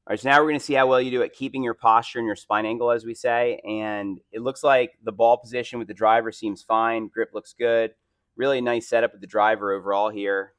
All right, so now we're going to see how well you do at keeping your posture and your spine angle, as we say. And it looks like the ball position with the driver seems fine. Grip looks good. Really nice setup with the driver overall here.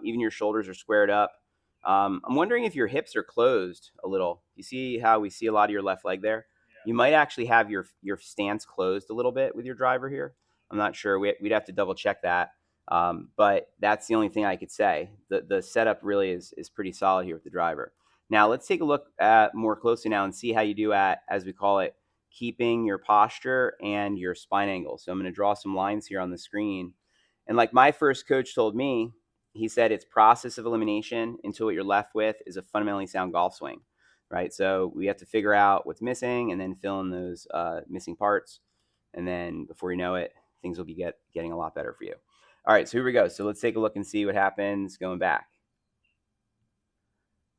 Even your shoulders are squared up. I'm wondering if your hips are closed a little. You see how we see a lot of your left leg there? You might actually have your stance closed a little bit with your driver here. I'm not sure. We'd have to double check that. But that's the only thing I could say. The setup really is pretty solid here with the driver. Now let's take a look at more closely now and see how you do at, as we call it, keeping your posture and your spine angle. So I'm going to draw some lines here on the screen. And like my first coach told me, he said it's process of elimination until what you're left with is a fundamentally sound golf swing, right? So we have to figure out what's missing and then fill in those missing parts. And then before you know it, things will be getting a lot better for you. All right, so here we go. So let's take a look and see what happens going back.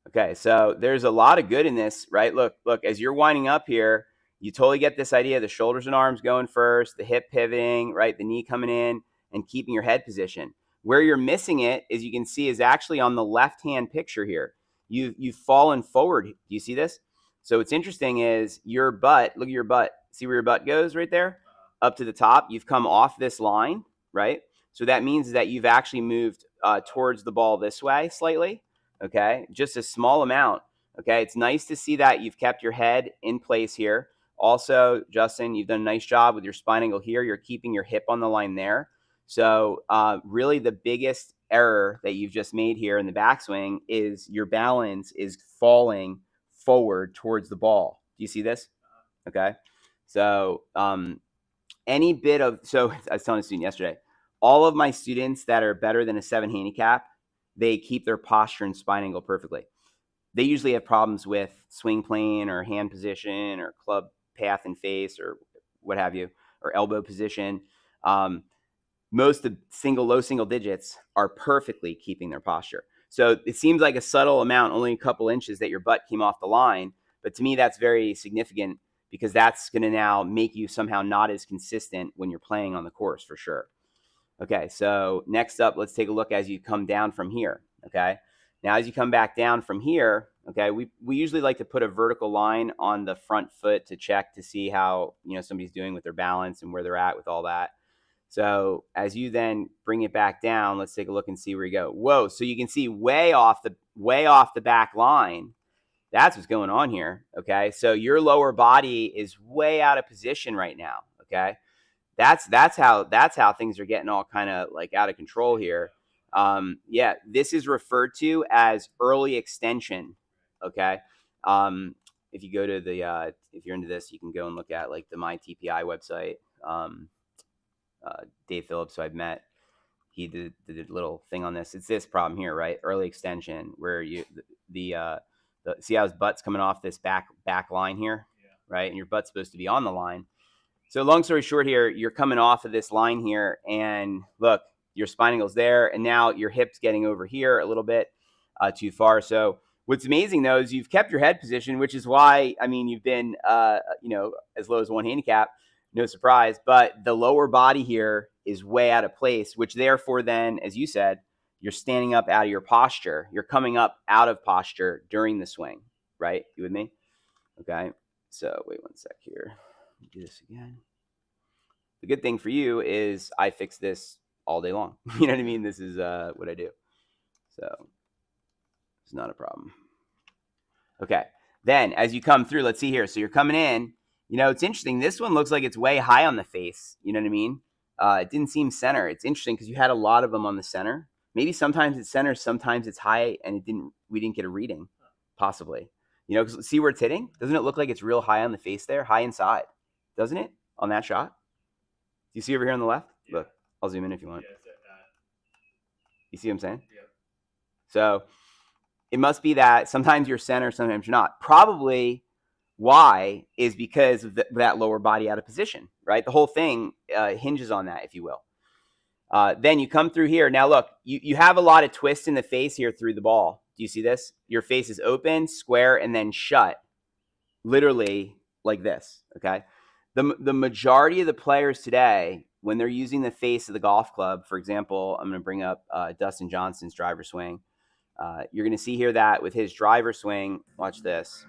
Okay, so there's a lot of good in this, right? Look, as you're winding up here, you totally get this idea. The shoulders and arms going first, the hip pivoting, right? The knee coming in and keeping your head position. Where you're missing it, as you can see, is actually on the left-hand picture here. You've fallen forward. Do you see this? So what's interesting is your butt, look at your butt. See where your butt goes right there? Up to the top. You've come off this line, right? So that means that you've actually moved towards the ball this way slightly. Okay, just a small amount. Okay, it's nice to see that you've kept your head in place here. Also, Justin, you've done a nice job with your spine angle here. You're keeping your hip on the line there. So really the biggest error that you've just made here in the backswing is your balance is falling forward towards the ball. Do you see this? Okay, so any bit of, so I was telling a student yesterday, all of my students that are better than a 7 handicap, they keep their posture and spine angle perfectly. They usually have problems with swing plane or hand position or club path and face or what have you, or elbow position. Most of low single digits are perfectly keeping their posture. So it seems like a subtle amount, only a couple inches that your butt came off the line. But to me, that's very significant because that's going to now make you somehow not as consistent when you're playing on the course for sure. Okay, so next up, let's take a look as you come down from here, okay? Now, as you come back down from here, okay, we usually like to put a vertical line on the front foot to check to see how, somebody's doing with their balance and where they're at with all that. So as you then bring it back down, let's take a look and see where you go. Whoa, so you can see way off the back line. That's what's going on here, okay? So your lower body is way out of position right now, okay? That's how things are getting all kind of like out of control here. Yeah, this is referred to as early extension. Okay. If you go to the if you're into this, you can go and look at like the MyTPI website. Dave Phillips, who I've met, he did a little thing on this. It's this problem here, right? Early extension, where you see how his butt's coming off this back line here, right? And your butt's supposed to be on the line. So long story short here, you're coming off of this line here, and look, your spine angle's there, and now your hip's getting over here a little bit too far. So what's amazing, though, is you've kept your head position, which is why, you've been, as low as 1 handicap, no surprise. But the lower body here is way out of place, which therefore then, as you said, you're standing up out of your posture. You're coming up out of posture during the swing, right? You with me? Okay. So wait one sec here. Do this again. The good thing for you is I fix this all day long. You know what I mean? This is what I do. So it's not a problem. Okay. Then as you come through, let's see here. So you're coming in. It's interesting. This one looks like it's way high on the face. You know what I mean? It didn't seem center. It's interesting because you had a lot of them on the center. Maybe sometimes it's center, sometimes it's high, and we didn't get a reading, possibly. Because see where it's hitting? Doesn't it look like it's real high on the face there? High inside. Doesn't it? On that shot? Do you see over here on the left? Yeah. Look, I'll zoom in if you want. Yeah, you see what I'm saying? Yeah. So it must be that sometimes you're center, sometimes you're not. Probably why is because of that lower body out of position, right? The whole thing hinges on that, if you will. Then you come through here. Now, look, you have a lot of twist in the face here through the ball. Do you see this? Your face is open, square, and then shut, literally like this, okay? The majority of the players today, when they're using the face of the golf club, for example, I'm going to bring up Dustin Johnson's driver swing. You're going to see here that with his driver swing, watch this.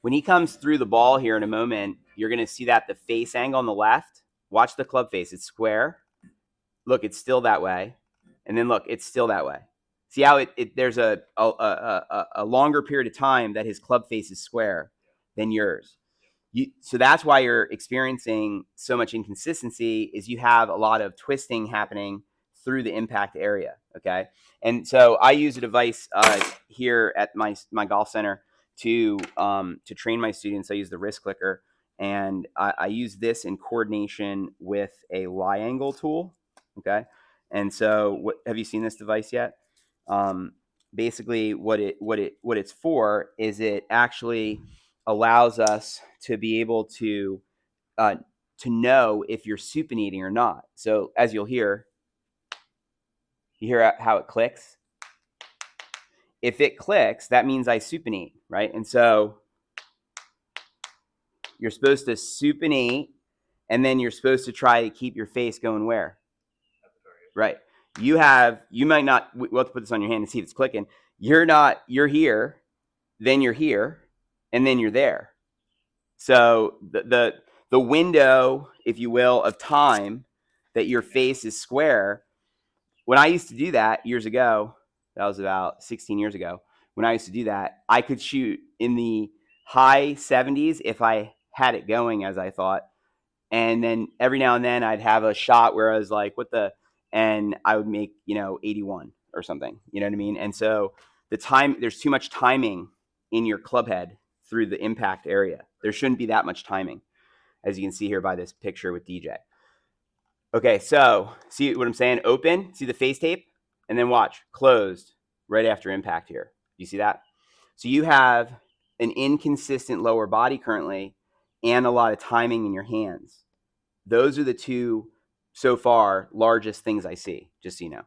When he comes through the ball here in a moment, you're going to see that the face angle on the left, watch the club face, it's square. Look, it's still that way. And then look, it's still that way. See how there's a longer period of time that his club face is square than yours. So that's why you're experiencing so much inconsistency, is you have a lot of twisting happening through the impact area, okay? And so I use a device here at my golf center to train my students. I use the wrist clicker, and I use this in coordination with a lie angle tool, okay? And so have you seen this device yet? Basically what it's for is it actually allows us to be able to know if you're supinating or not. So as you'll hear, you hear how it clicks. If it clicks, that means I supinate, right? And so you're supposed to supinate, and then you're supposed to try to keep your face going where? Right. You might not, we'll have to put this on your hand and see if it's clicking. You're here, then you're here, and then you're there. So the window, if you will, of time that your face is square. When I used to do that years ago, that was about 16 years ago. When I used to do that, I could shoot in the high 70s if I had it going as I thought. And then every now and then I'd have a shot where I was like, and I would make, 81 or something, you know what I mean? And so there's too much timing in your club head through the impact area. There shouldn't be that much timing, as you can see here by this picture with DJ. Okay, so see what I'm saying? Open, see the face tape, and then watch, closed right after impact here. You see that? So you have an inconsistent lower body currently and a lot of timing in your hands. Those are the two, so far, largest things I see, just so you know.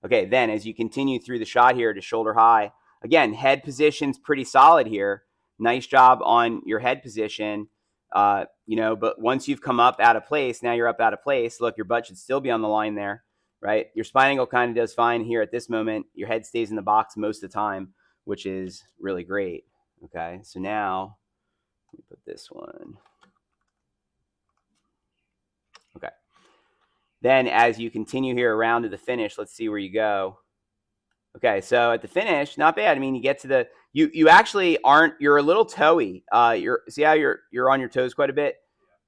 Okay, then as you continue through the shot here to shoulder high, again, head position's pretty solid here. Nice job on your head position. But once you've come up out of place, now you're up out of place. Look, your butt should still be on the line there, right? Your spine angle kind of does fine here at this moment. Your head stays in the box most of the time, which is really great. Okay, so now let me put this one. Okay. Then as you continue here around to the finish, let's see where you go. Okay, so at the finish, not bad. I mean, you get to the you actually aren't, you're a little toey. See how you're on your toes quite a bit?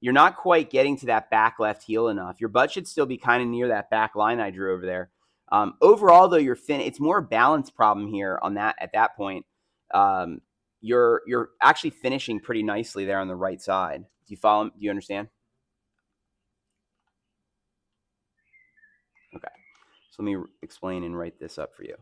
You're not quite getting to that back left heel enough. Your butt should still be kind of near that back line I drew over there. Overall, though, it's more a balance problem here on that at that point. You're actually finishing pretty nicely there on the right side. Do you follow? Do you understand? Okay. So let me explain and write this up for you.